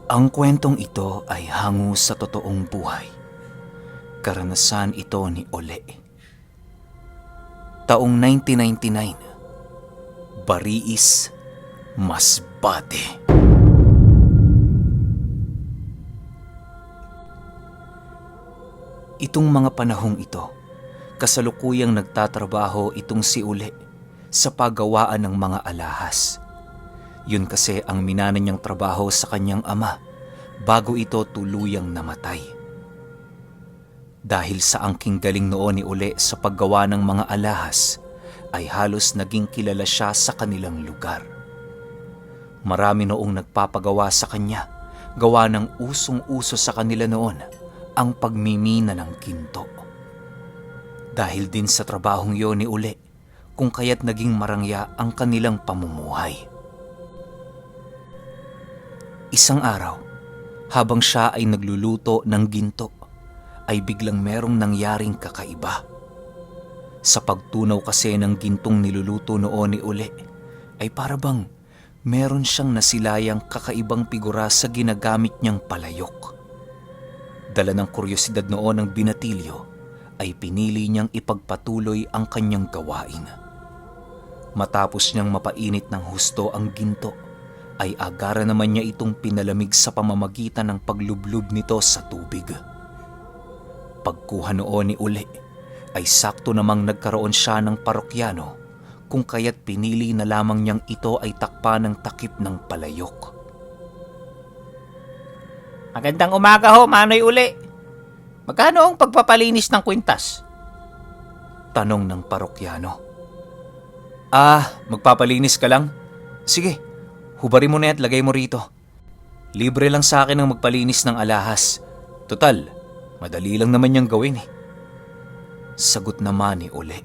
Ang kwentong ito ay hango sa totoong buhay. Karanasan ito ni Ole. Taong 1999, Bariis, Masbate. Itong mga panahong ito, kasalukuyang nagtatrabaho itong si Ole sa paggawaan ng mga alahas. Yun kasi ang minana niyang trabaho sa kanyang ama bago ito tuluyang namatay. Dahil sa angking galing noon ni Ole sa paggawa ng mga alahas, ay halos naging kilala siya sa kanilang lugar. Marami noong nagpapagawa sa kanya, gawa ng usong-uso sa kanila noon ang pagmimina ng ginto. Dahil din sa trabahong yon ni Ole, kung kaya't naging marangya ang kanilang pamumuhay. Isang araw, habang siya ay nagluluto ng ginto, ay biglang merong nangyaring kakaiba. Sa pagtunaw kasi ng gintong niluluto noon ni Ole, ay parabang meron siyang nasilayang kakaibang figura sa ginagamit niyang palayok. Dala ng kuryosidad noon ng binatilyo, ay pinili niyang ipagpatuloy ang kanyang gawain. Matapos niyang mapainit ng husto ang ginto, ay agara naman niya itong pinalamig sa pamamagitan ng paglublob nito sa tubig. Pagkuha noon ni Ole, ay sakto namang nagkaroon siya ng parokyano, kung kaya't pinili na lamang niyang ito ay takpan ng takip ng palayok. Magandang umaga ho, Manoy Uli. Magkano ang pagpapalinis ng kwintas? Tanong ng parokyano. Magpapalinis ka lang? Sige, hubarin mo na at lagay mo rito. Libre lang sa akin ang magpalinis ng alahas. Total, madali lang naman niyang gawin eh. Sagot naman ni Ole.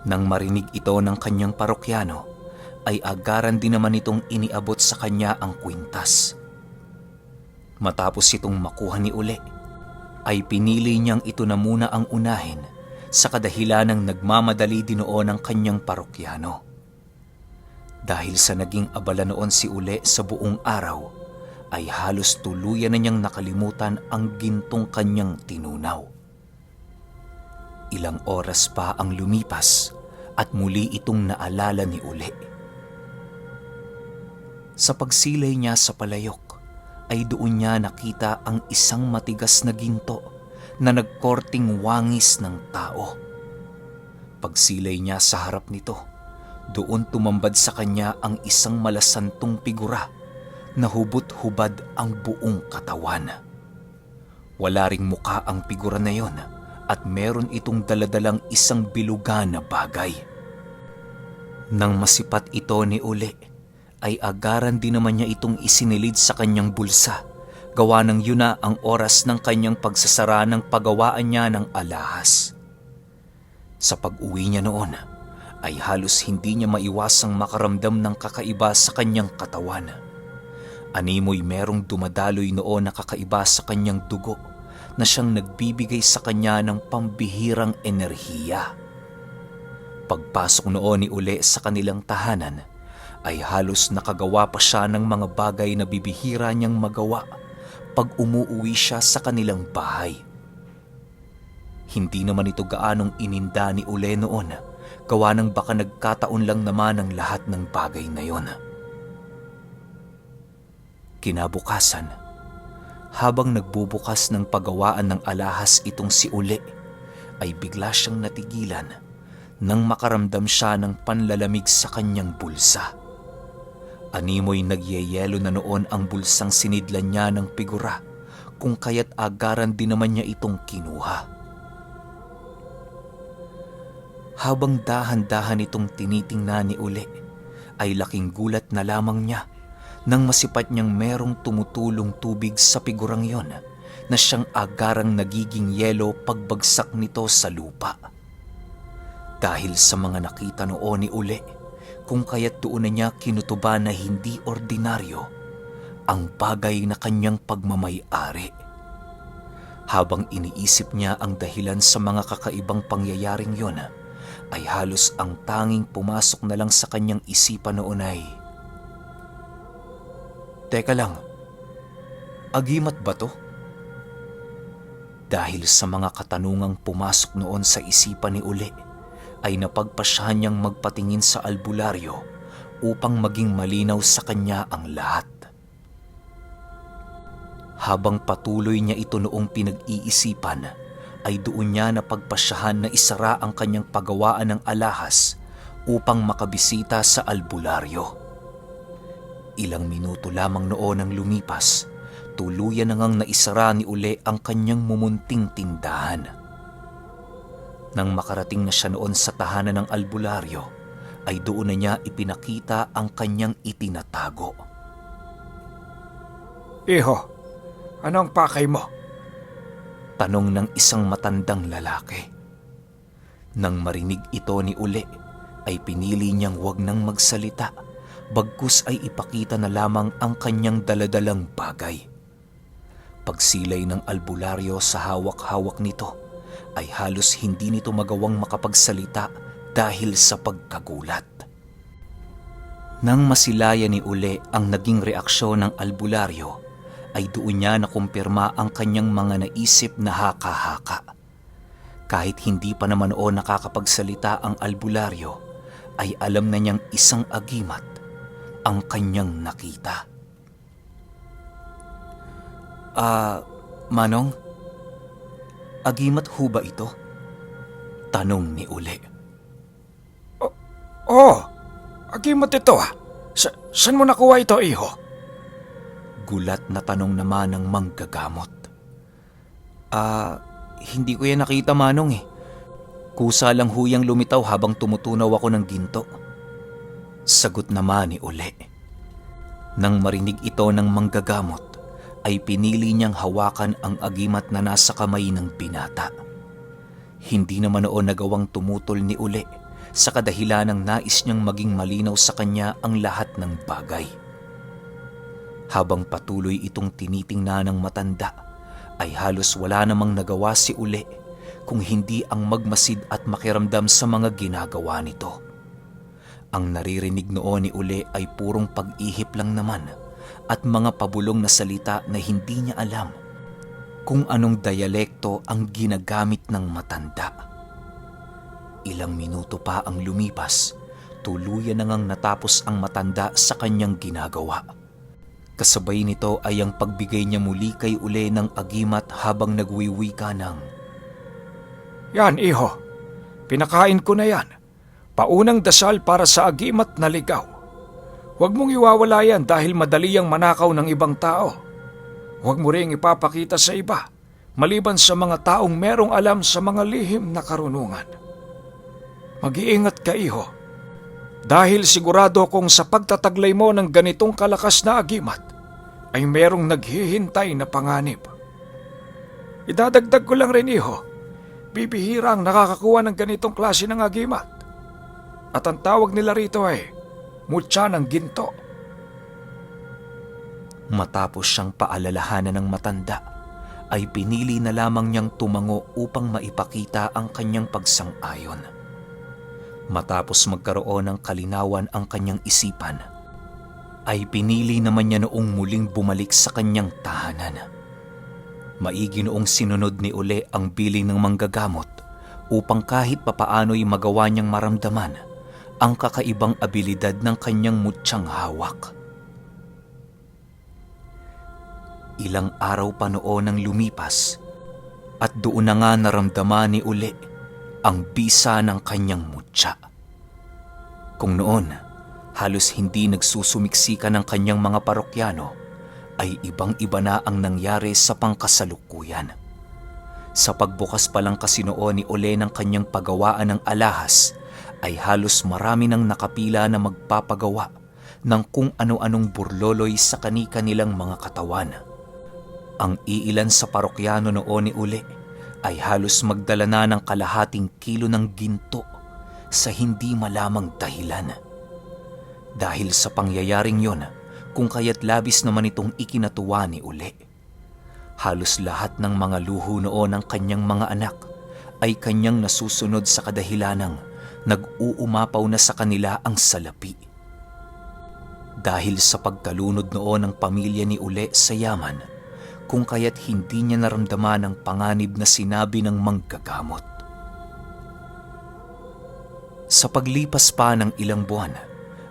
Nang marinig ito ng kanyang parokyano, ay agaran din naman itong iniabot sa kanya ang kwintas. Matapos itong makuha ni Ole, ay pinili niyang ito na muna ang unahin sa kadahilan ng nagmamadali din noon ang kanyang parokyano. Dahil sa naging abala noon si Ule sa buong araw, ay halos tuluyan na niyang nakalimutan ang gintong kanyang tinunaw. Ilang oras pa ang lumipas at muli itong naalala ni Ule. Sa pagsilay niya sa palayok, ay doon niya nakita ang isang matigas na ginto na nagkorting wangis ng tao. Pagsilay niya sa harap nito, doon tumambad sa kanya ang isang malasantong figura na hubot-hubad ang buong katawan. Wala ring muka ang figura na yon at meron itong daladalang isang bilugan na bagay. Nang masipat ito ni Ule, ay agaran din naman niya itong isinilid sa kanyang bulsa, gawa ng yun na ang oras ng kanyang pagsasara ng pagawaan niya ng alahas. Sa pag-uwi niya noon, ay halos hindi niya maiwasang makaramdam ng kakaiba sa kanyang katawan. Animoy merong dumadaloy noon na kakaiba sa kanyang dugo na siyang nagbibigay sa kanya ng pambihirang enerhiya. Pagpasok noon ni Ule sa kanilang tahanan, ay halos nakagawa pa siya ng mga bagay na bibihira niyang magawa pag umuuwi siya sa kanilang bahay. Hindi naman ito gaanong ininda ni Ule noon, gawa ng baka nagkataon lang naman ang lahat ng bagay na yon. Kinabukasan, habang nagbubukas ng paggawaan ng alahas itong si Ule, ay bigla siyang natigilan nang makaramdam siya ng panlalamig sa kanyang bulsa. Animoy nagyeyelo na noon ang bulsang sinidlan niya ng figura, kung kaya't agaran din naman niya itong kinuha. Habang dahan-dahan itong tinitingnan ni Ule, ay laking gulat na lamang niya nang masipat niyang merong tumutulong tubig sa figurang yon na siyang agarang nagiging yelo pagbagsak nito sa lupa. Dahil sa mga nakita noon ni Ule, kung kaya't doon na niya kinutuban na hindi ordinaryo ang bagay na kanyang pagmamay-ari. Habang iniisip niya ang dahilan sa mga kakaibang pangyayaring yon, ay halos ang tanging pumasok na lang sa kanyang isipan noon ay, Teka lang, agimat ba to? Dahil sa mga katanungang pumasok noon sa isipan ni Uli, ay napagpasyahan niyang magpatingin sa albularyo upang maging malinaw sa kanya ang lahat. Habang patuloy niya ito noong pinag-iisipan, ay doon niya napagpasyahan na isara ang kanyang pagawaan ng alahas upang makabisita sa albularyo. Ilang minuto lamang noon ang lumipas, tuluyan na ngang naisara ni Uli ang kanyang mumunting tindahan. Nang makarating na siya noon sa tahanan ng albularyo, ay doon na niya ipinakita ang kanyang itinatago. Iho, anong pakay mo? Tanong ng isang matandang lalaki. Nang marinig ito ni Uli, ay pinili niyang wag nang magsalita, bagkus ay ipakita na lamang ang kanyang daladalang bagay. Pagsilay ng albularyo sa hawak-hawak nito, ay halos hindi nito magawang makapagsalita dahil sa pagkagulat. Nang masilayan ni Uli ang naging reaksyon ng albularyo, ay doon niya nakumpirma ang kanyang mga naisip na haka-haka. Kahit hindi pa naman o nakakapagsalita ang albularyo, ay alam na niyang isang agimat ang kanyang nakita. Manong, agimat ho ba ito? Tanong ni Uli. Agimat ito ah. Saan mo nakuha ito, iho? Gulat na tanong naman ng manggagamot. Hindi ko yan nakita, Manong eh. Kusa lang huyang lumitaw habang tumutunaw ako ng ginto. Sagot naman ni Uli. Nang marinig ito ng manggagamot, ay pinili niyang hawakan ang agimat na nasa kamay ng binata. Hindi naman noon nagawang tumutol ni Uli sa kadahilanang nais niyang maging malinaw sa kanya ang lahat ng bagay. Habang patuloy itong tinitingnan ng matanda, ay halos wala namang nagawa si Uli kung hindi ang magmasid at makiramdam sa mga ginagawa nito. Ang naririnig noon ni Uli ay purong pag-ihip lang naman at mga pabulong na salita na hindi niya alam kung anong dialekto ang ginagamit ng matanda. Ilang minuto pa ang lumipas, tuluyan na ngang natapos ang matanda sa kanyang ginagawa. Kasabay nito ay ang pagbigay niya muli kay Uli ng agimat habang nagwiwika ng, Yan, iho. Pinakain ko na yan. Paunang dasal para sa agimat na ligaw. Huwag mong iwawala yan dahil madali ang manakaw ng ibang tao. Huwag mo ring ipapakita sa iba, maliban sa mga taong merong alam sa mga lihim na karunungan. Mag-iingat ka, iho. Dahil sigurado kong sa pagtataglay mo ng ganitong kalakas na agimat, ay merong naghihintay na panganib. Idadagdag ko lang rin, iho. Bibihira ang nakakakuha ng ganitong klase ng agimat. At ang tawag nila rito ay mutya ng ginto. Matapos siyang paalalahanan ng matanda, ay pinili na lamang niyang tumango upang maipakita ang kanyang pagsang-ayon. Matapos magkaroon ng kalinawan ang kanyang isipan, ay pinili naman niya noong muling bumalik sa kanyang tahanan. Maigi noong sinunod ni Uli ang biling ng manggagamot upang kahit papaano'y magawa niyang maramdaman ang kakaibang abilidad ng kanyang mutsyang hawak. Ilang araw pa noon ang lumipas at doon na nga naramdaman ni Uli ang bisa ng kanyang mutya. Kung noon, halos hindi nagsusumiksikan ng kanyang mga parokyano, ay ibang-iba na ang nangyari sa pangkasalukuyan. Sa pagbukas pa lang kasi noon ni Uli ng kanyang pagawaan ng alahas, ay halos marami nang nakapila na magpapagawa ng kung ano-anong burloloy sa kani-kanilang mga katawan. Ang iilan sa parokyano noon ni Uli ay halos magdala na ng kalahating kilo ng ginto sa hindi malamang dahilan. Dahil sa pangyayaring yon, kung kaya't labis naman itong ikinatuwa ni Uli. Halos lahat ng mga luho noon ng kanyang mga anak ay kanyang nasusunod sa kadahilanang nag-uumapaw na sa kanila ang salapi. Dahil sa pagkalunod noon ng pamilya ni Ule sa yaman, kung kaya't hindi niya naramdaman ang panganib na sinabi ng manggagamot. Sa paglipas pa ng ilang buwan,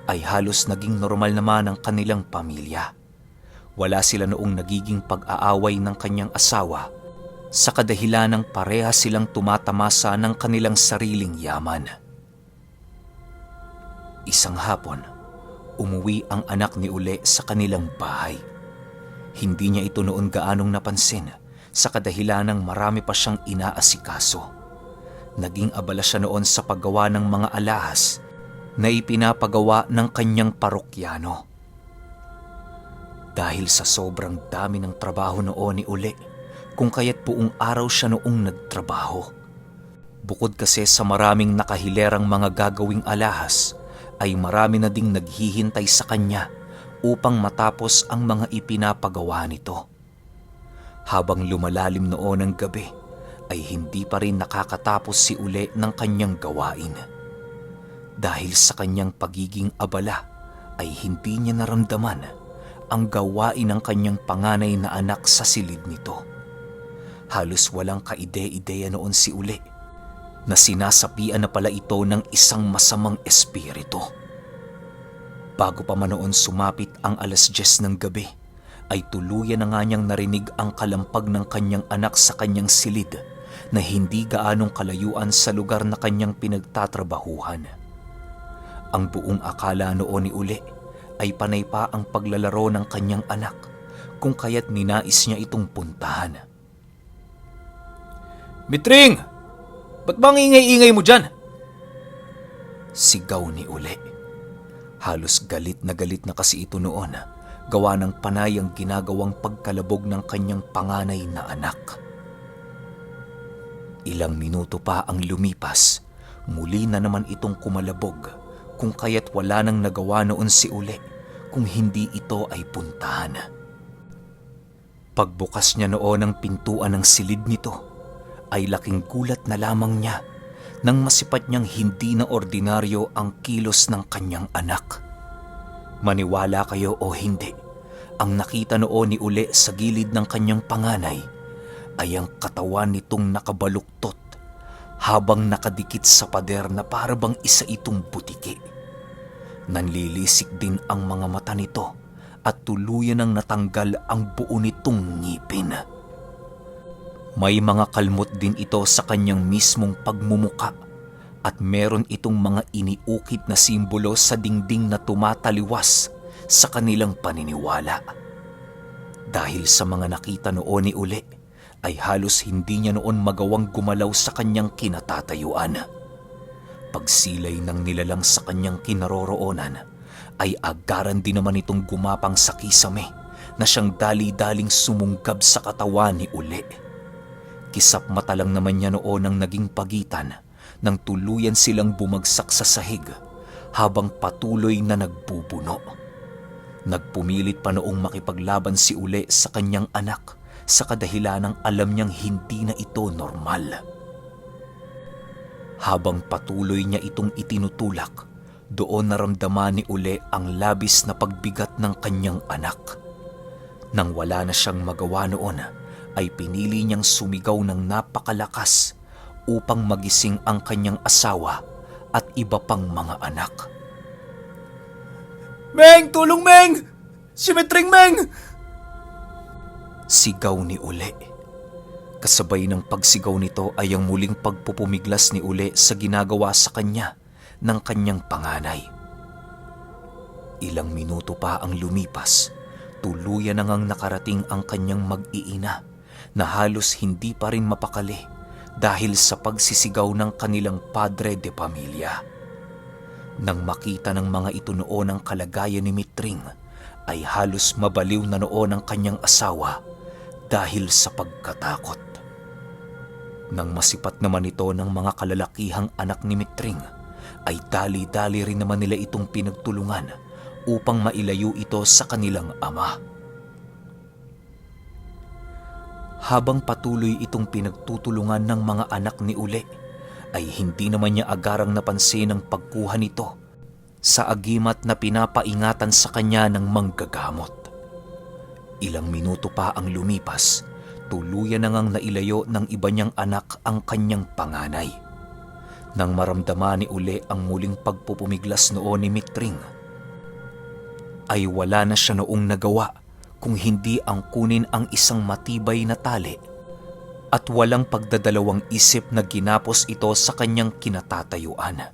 ay halos naging normal naman ang kanilang pamilya. Wala sila noong nagiging pag-aaway ng kanyang asawa sa kadahilan ng pareha silang tumatamasa ng kanilang sariling yaman. Isang hapon, umuwi ang anak ni Ule sa kanilang bahay. Hindi niya ito noon gaanong napansin sa kadahilan ng marami pa siyang inaasikaso. Naging abala siya noon sa paggawa ng mga alahas na ipinapagawa ng kanyang parokyano. Dahil sa sobrang dami ng trabaho noon ni Ule, kung kaya't buong araw siya noong nagtrabaho. Bukod kasi sa maraming nakahilerang mga gagawing alahas, ay marami na ding naghihintay sa kanya upang matapos ang mga ipinapagawa nito. Habang lumalalim noon ang gabi, ay hindi pa rin nakakatapos si Ule ng kanyang gawain. Dahil sa kanyang pagiging abala, ay hindi niya naramdaman ang gawain ng kanyang panganay na anak sa silid nito. Halos walang kaide-ideya noon si Ule na sinasapian na pala ito ng isang masamang espiritu. Bago pa man noon sumapit ang 10:00 ng gabi, ay tuluyan na nga niyang narinig ang kalampag ng kanyang anak sa kanyang silid na hindi gaanong kalayuan sa lugar na kanyang pinagtatrabahuhan. Ang buong akala noon ni Ule ay panay pa ang paglalaro ng kanyang anak, kung kaya't ninais niya itong puntahan. Mitring! Ba't bang ingay-ingay mo dyan? Sigaw ni Ule. Halos galit na kasi ito noon, gawa ng panay ang ginagawang pagkalabog ng kanyang panganay na anak. Ilang minuto pa ang lumipas, muli na naman itong kumalabog, kung kaya't wala nang nagawa noon si Ule kung hindi ito ay puntahan. Pagbukas niya noon ng pintuan ng silid nito, ay laking gulat na lamang niya nang masipat niyang hindi na ordinaryo ang kilos ng kanyang anak. Maniwala kayo o hindi, ang nakita noon ni Ule sa gilid ng kanyang panganay ay ang katawan nitong nakabaluktot habang nakadikit sa pader na parabang isa itong butiki. Nanlilisik din ang mga mata nito at tuluyan ng natanggal ang buo nitong ngipin. May mga kalmot din ito sa kanyang mismong pagmumuka at meron itong mga iniukit na simbolo sa dingding na tumataliwas sa kanilang paniniwala. Dahil sa mga nakita noon ni Ule, ay halos hindi niya noon magawang gumalaw sa kanyang kinatatayuan. Pagsilay ng nilalang sa kanyang kinaroroonan, ay agaran din naman itong gumapang sa kisame na siyang dali-daling sumunggab sa katawan ni Ule. Kisap mata lang naman niya noon ang naging pagitan nang tuluyan silang bumagsak sa sahig habang patuloy na nagbubuno. Nagpumilit pa noong makipaglaban si Ule sa kanyang anak sa kadahilan ng alam niyang hindi na ito normal. Habang patuloy niya itong itinutulak, doon naramdaman ni Ule ang labis na pagbigat ng kanyang anak. Nang wala na siyang magawa noon, ay pinili niyang sumigaw ng napakalakas upang magising ang kanyang asawa at iba pang mga anak. Meng! Tulong, Meng! Si Mitring, Meng! Sigaw ni Ule. Kasabay ng pagsigaw nito ay ang muling pagpupumiglas ni Ule sa ginagawa sa kanya ng kanyang panganay. Ilang minuto pa ang lumipas, tuluyan na ngang nakarating ang kanyang mag-iina na halos hindi pa rin mapakali dahil sa pagsisigaw ng kanilang padre de pamilya. Nang makita ng mga ito noon ang kalagayan ni Mitring, ay halos mabaliw na noon ang kanyang asawa dahil sa pagkatakot. Nang masipat naman ito ng mga kalalakihang anak ni Mitring, ay dali-dali rin naman nila itong pinagtulungan upang mailayo ito sa kanilang ama. Habang patuloy itong pinagtutulungan ng mga anak ni Ule, ay hindi naman niya agarang napansin ang pagkuha nito sa agimat na pinapaingatan sa kanya ng manggagamot. Ilang minuto pa ang lumipas, tuluyan na ngang nailayo ng iba niyang anak ang kanyang panganay. Nang maramdaman ni Uli ang muling pagpupumiglas noon ni Mitring, ay wala na siya noong nagawa kung hindi ang kunin ang isang matibay na tali at walang pagdadalawang isip na ginapos ito sa kanyang kinatatayuan.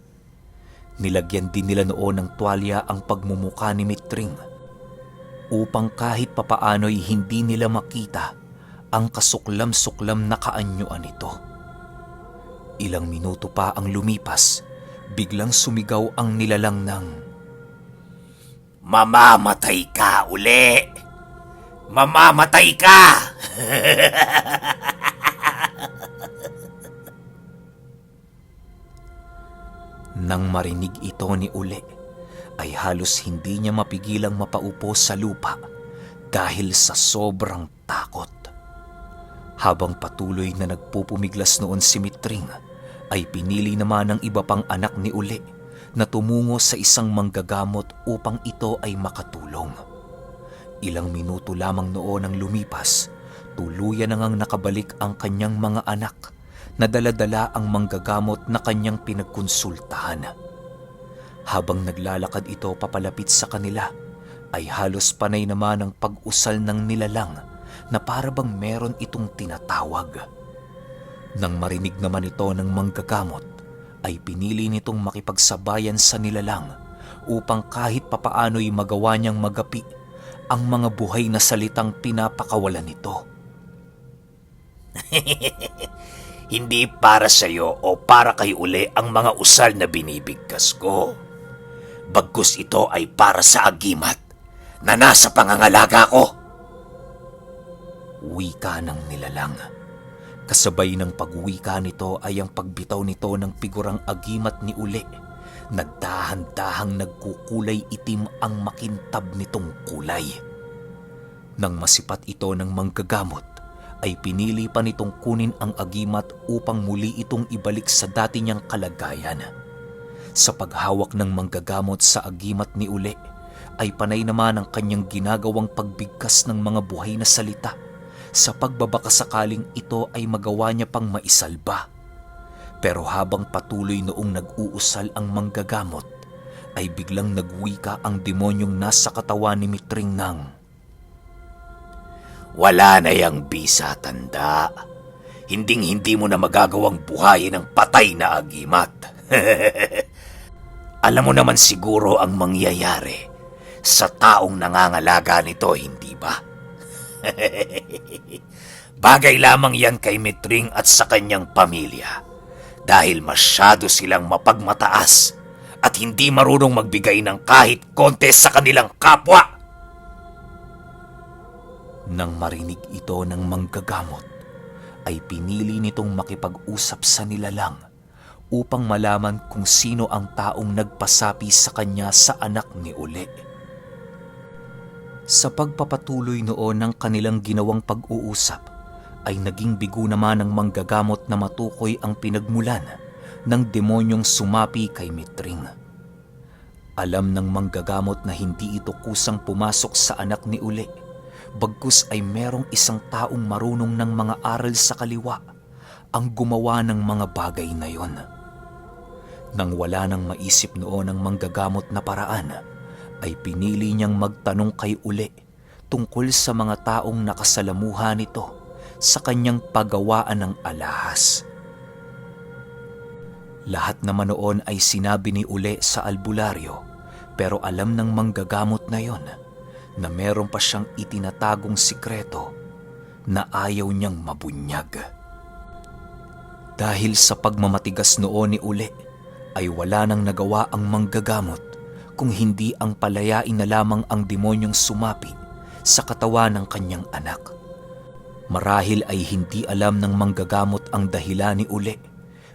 Nilagyan din nila noon ng tuwalya ang pagmumuka ni Mitring upang kahit papaano'y hindi nila makita ang kasuklam-suklam na kaanyuan nito. Ilang minuto pa ang lumipas, biglang sumigaw ang nilalang ng, Mamamatay ka, Uli! Mamamatay ka! Nang marinig ito ni Uli, ay halos hindi niya mapigilang mapaupo sa lupa dahil sa sobrang takot. Habang patuloy na nagpupumiglas noon si Mitring, ay pinili naman ng iba pang anak ni Uli na tumungo sa isang manggagamot upang ito ay makatulong. Ilang minuto lamang noon ang lumipas, tuluyan na ngang nakabalik ang kanyang mga anak na dala-dala ang manggagamot na kanyang pinagkonsultahan. Habang naglalakad ito papalapit sa kanila, ay halos panay naman ang pag-usal ng nilalang na para bang meron itong tinatawag. Nang marinig naman ito ng manggagamot, ay pinili nitong makipagsabayan sa nilalang upang kahit papaano'y magawa niyang magapi ang mga buhay na salitang pinapakawalan nito. Hindi para sa'yo o para kay Uli ang mga usal na binibigkas ko. Bagkus ito ay para sa agimat na nasa pangangalaga ko. Wika ng nilalang. Kasabay ng pagwika nito ay ang pagbitaw nito ng figurang agimat ni Uli na dahan-dahang nagkukulay itim ang makintab nitong kulay. Nang masipat ito ng manggagamot, ay pinili pa nitong kunin ang agimat upang muli itong ibalik sa dati niyang kalagayan. Sa paghawak ng manggagamot sa agimat ni Uli, ay panay naman ang kanyang ginagawang pagbigkas ng mga buhay na salita sa pagbabakasakaling ito ay magawa niya pang maisalba. Pero habang patuloy noong nag-uusal ang manggagamot, ay biglang nagwika ang demonyong nasa katawan ni Mitring ng, Wala na yang bisa, tanda. Hinding-hindi mo na magagawang buhayin ang patay na agimat. Alam mo naman siguro ang mangyayari sa taong nangangalaga nito, hindi ba? Bagay lamang yan kay Mitring at sa kanyang pamilya dahil masyado silang mapagmataas at hindi marunong magbigay ng kahit konti sa kanilang kapwa. Nang marinig ito ng manggagamot, ay pinili nitong makipag-usap sa nilalang upang malaman kung sino ang taong nagpasapi sa kanya sa anak ni Uli. Sa pagpapatuloy noon ng kanilang ginawang pag-uusap, ay naging bigo naman ng manggagamot na matukoy ang pinagmulan ng demonyong sumapi kay Mitring. Alam ng manggagamot na hindi ito kusang pumasok sa anak ni Uli, bagkus ay merong isang taong marunong ng mga aral sa kaliwa ang gumawa ng mga bagay na yon. Nang wala nang maisip noon ang manggagamot na paraan, ay pinili niyang magtanong kay Uli tungkol sa mga taong nakasalamuha nito sa kanyang paggawaan ng alahas. Lahat naman noon ay sinabi ni Uli sa albularyo, pero alam ng manggagamot na yon na meron pa siyang itinatagong sikreto na ayaw niyang mabunyag. Dahil sa pagmamatigas noon ni Uli, ay wala nang nagawa ang manggagamot kung hindi ang palayain na lamang ang demonyong sumapi sa katawan ng kanyang anak. Marahil ay hindi alam ng manggagamot ang dahilan ni Uli,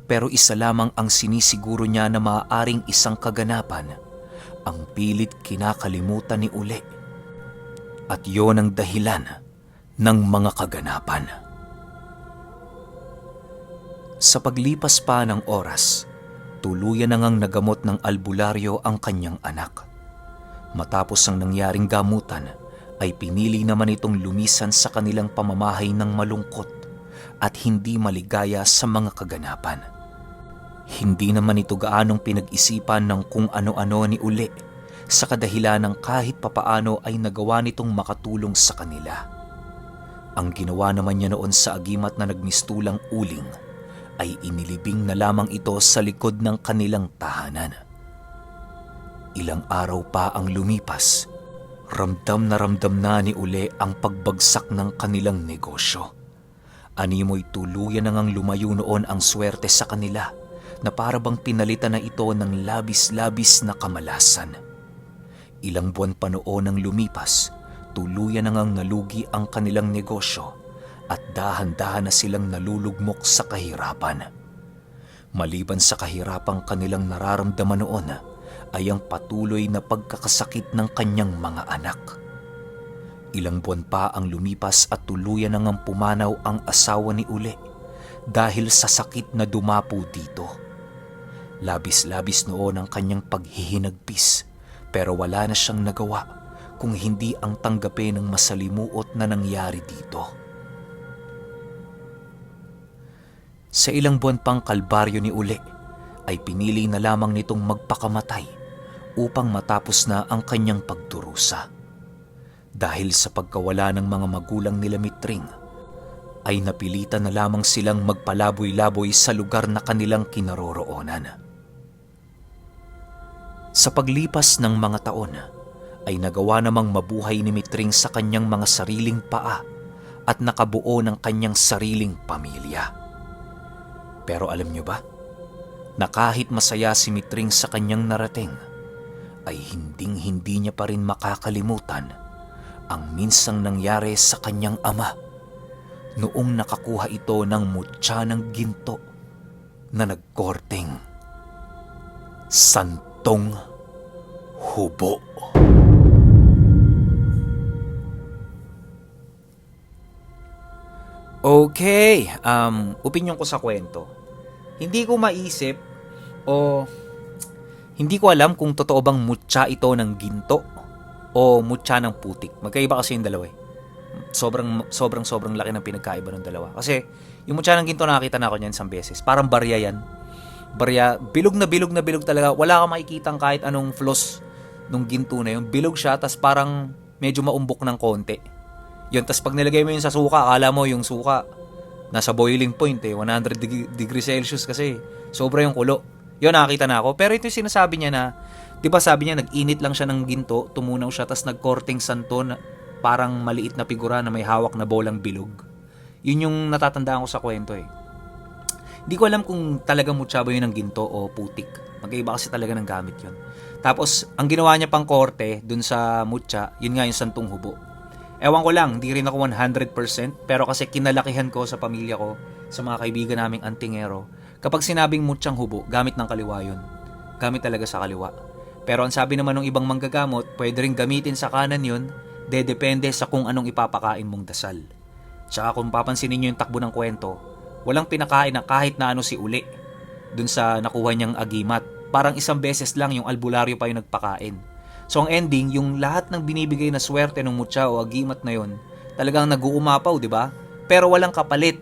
pero isa lamang ang sinisiguro niya na maaaring isang kaganapan ang pilit kinakalimutan ni Uli. At yon ang dahilan ng mga kaganapan. Sa paglipas pa ng oras, Tuluyan na ngang nagamot ng albularyo ang kanyang anak. Matapos ang nangyaring gamutan, ay pinili naman itong lumisan sa kanilang pamamahay ng malungkot at hindi maligaya sa mga kaganapan. Hindi naman ito gaanong pinag-isipan ng kung ano-ano ni Uli sa kadahilan ng kahit papaano ay nagawa nitong makatulong sa kanila. Ang ginawa naman niya noon sa agimat na nagmistulang uling ay inilibing na lamang ito sa likod ng kanilang tahanan. Ilang araw pa ang lumipas, ramdam na ni Uli ang pagbagsak ng kanilang negosyo. Animoy tuluyan na ngang lumayo noon ang swerte sa kanila na para bang pinalitan na ito ng labis-labis na kamalasan. Ilang buwan pa noon ang lumipas, tuluyan na ngang nalugi ang kanilang negosyo at dahan-dahan na silang nalulugmok sa kahirapan. Maliban sa kahirapang kanilang nararamdaman noon ay ang patuloy na pagkakasakit ng kanyang mga anak. Ilang buwan pa ang lumipas at tuluyan na ngang pumanaw ang asawa ni Uli dahil sa sakit na dumapo dito. Labis-labis noon ang kanyang paghihinagpis pero wala na siyang nagawa kung hindi ang tanggapin ng masalimuot na nangyari dito. Sa ilang buwan pang kalbaryo ni Uli, ay pinili na lamang nitong magpakamatay upang matapos na ang kanyang pagdurusa. Dahil sa pagkawala ng mga magulang nila Mitring, ay napilitan na lamang silang magpalaboy-laboy sa lugar na kanilang kinaroroonan. Sa paglipas ng mga taon, ay nagawa namang mabuhay ni Mitring sa kanyang mga sariling paa at nakabuo ng kanyang sariling pamilya. Pero alam niyo ba, na kahit masaya si Mitring sa kanyang narating, ay hinding-hindi niya pa rin makakalimutan ang minsang nangyari sa kanyang ama noong nakakuha ito ng mutya ng ginto na nagkorteng santong hubo. Okay, opinyon ko sa kwento. Hindi ko maisip o hindi ko alam kung totoo bang mutya ito ng ginto o mutya ng putik. Magkaiba kasi yung dalawa eh. Sobrang laki ng pinagkaiba ng dalawa. Kasi yung mutya ng ginto nakakita na ako niyan isang beses. Parang barya yan. Barya, bilog na bilog talaga. Wala kang makikitang kahit anong flaws nung ginto na yun. Bilog siya, tas parang medyo maumbok ng konti. Yun, tas pag nilagay mo yun sa suka, akala mo yung suka nasa boiling point eh, 100 degrees Celsius kasi. Sobra yung kulo. Yun, nakakita na ako. Pero ito yung sinasabi niya na, di ba sabi niya, nag-init lang siya ng ginto, tumunaw siya, tas nag-korting santo na parang maliit na figura na may hawak na bolang bilog. Yun yung natatandaan ko sa kwento eh. Hindi ko alam kung talagang mutya ba yun ng ginto o putik. Magkaiba kasi talaga ng gamit yun. Tapos, ang ginawa niya pang korte dun sa mutya, yun nga yung santong hubo. Ewan ko lang, hindi rin ako 100%, pero kasi kinalakihan ko sa pamilya ko, sa mga kaibigan naming antingero, kapag sinabing mutsyang hubo, gamit ng kaliwa yun. Gamit talaga sa kaliwa. Pero ang sabi naman ng ibang manggagamot, pwede rin gamitin sa kanan yun, depende sa kung anong ipapakain mong dasal. Tsaka kung papansinin nyo yung takbo ng kwento, walang pinakain na kahit na ano si Uli dun sa nakuha niyang agimat. Parang isang beses lang yung albularyo pa yung nagpakain. So ang ending, yung lahat ng binibigay na swerte ng mutya o agimat na yon, talagang nag-uumapaw, di ba? Pero walang kapalit.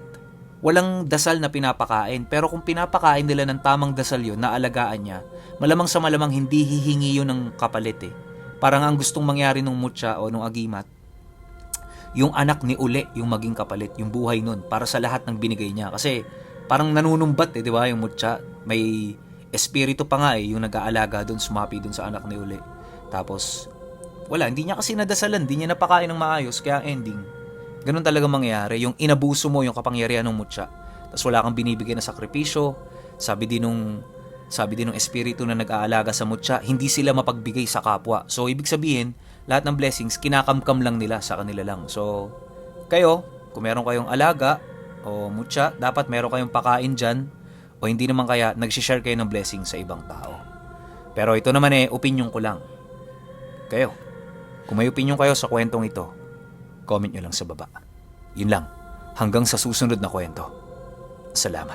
Walang dasal na pinapakain. Pero kung pinapakain nila ng tamang dasal yun, na alagaan niya, malamang sa malamang hindi hihingi yun ng kapalit eh. Parang ang gustong mangyari ng mutya o ng agimat, yung anak ni Uli yung maging kapalit, yung buhay nun, para sa lahat ng binigay niya. Kasi parang nanunumbat eh, di ba? Yung mutya, may espiritu pa nga eh, yung nag-aalaga dun, sumapi dun sa anak ni Uli. Tapos, wala, hindi niya kasi nadasalan, hindi niya napakain ng maayos, kaya ending, ganun talaga mangyayari, yung inabuso mo yung kapangyarihan ng mutya, tapos wala kang binibigay na sakripisyo, sabi din nung espiritu na nag-aalaga sa mutya, hindi sila mapagbigay sa kapwa. So, ibig sabihin, lahat ng blessings, kinakamkam lang nila sa kanila lang. So, kayo, kung meron kayong alaga o mutya, dapat meron kayong pakain dyan, o hindi naman kaya, nagsishare kayo ng blessing sa ibang tao. Pero ito naman eh, opinion ko lang. Kayo, kung may opinion kayo sa kwentong ito, comment nyo lang sa baba. Yun lang, hanggang sa susunod na kwento. Salamat.